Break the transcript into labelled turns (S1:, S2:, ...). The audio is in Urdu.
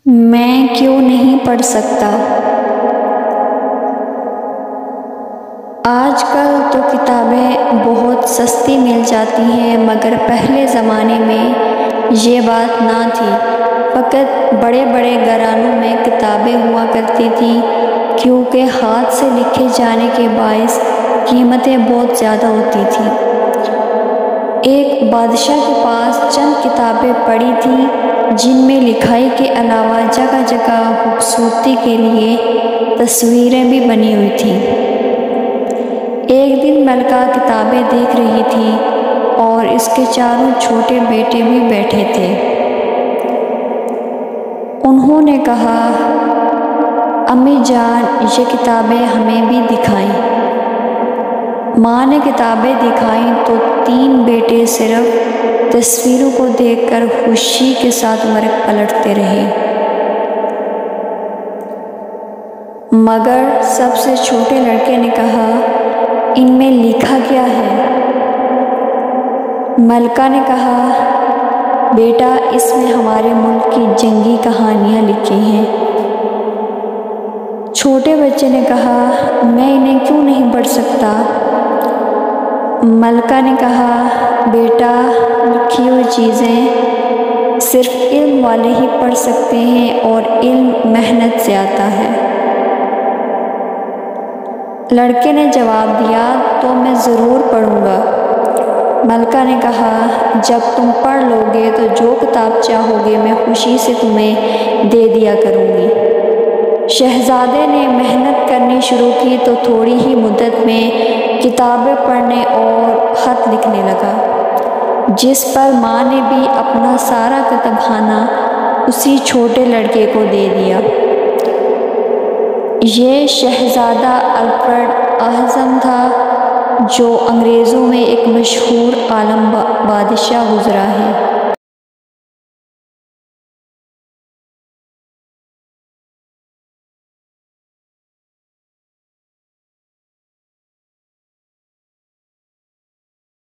S1: میں کیوں نہیں پڑھ سکتا؟ آج کل تو کتابیں بہت سستی مل جاتی ہیں، مگر پہلے زمانے میں یہ بات نہ تھی۔ فقط بڑے بڑے گھرانوں میں کتابیں ہوا کرتی تھیں، کیونکہ ہاتھ سے لکھے جانے کے باعث قیمتیں بہت زیادہ ہوتی تھیں۔ ایک بادشاہ کے پاس چند کتابیں پڑی تھیں، جن میں لکھائی کے علاوہ جگہ جگہ خوبصورتی کے لیے تصویریں بھی بنی ہوئی تھیں۔ ایک دن ملکہ کتابیں دیکھ رہی تھی اور اس کے چاروں چھوٹے بیٹے بھی بیٹھے تھے۔ انہوں نے کہا، امی جان، یہ کتابیں ہمیں بھی دکھائیں۔ ماں نے کتابیں دکھائیں تو تین بیٹے صرف تصویروں کو دیکھ کر خوشی کے ساتھ ورق پلٹتے رہے، مگر سب سے چھوٹے لڑکے نے کہا، ان میں لکھا کیا ہے؟ ملکہ نے کہا، بیٹا، اس میں ہمارے ملک کی جنگی کہانیاں لکھی ہیں۔ چھوٹے بچے نے کہا، میں انہیں کیوں نہیں پڑھ سکتا؟ ملکہ نے کہا، بیٹا، لکھی ہوئی چیزیں صرف علم والے ہی پڑھ سکتے ہیں، اور علم محنت سے آتا ہے۔ لڑکے نے جواب دیا، تو میں ضرور پڑھوں گا۔ ملکہ نے کہا، جب تم پڑھ لو گے تو جو کتاب چاہو گے میں خوشی سے تمہیں دے دیا کروں گی۔ شہزادے نے محنت کرنی شروع کی تو تھوڑی ہی مدت میں کتابیں پڑھنے اور خط لکھنے لگا، جس پر ماں نے بھی اپنا سارا کتب خانہ اسی چھوٹے لڑکے کو دے دیا۔ یہ شہزادہ الفریڈ اعظم تھا، جو انگریزوں میں ایک مشہور عالم بادشاہ گزرا ہے۔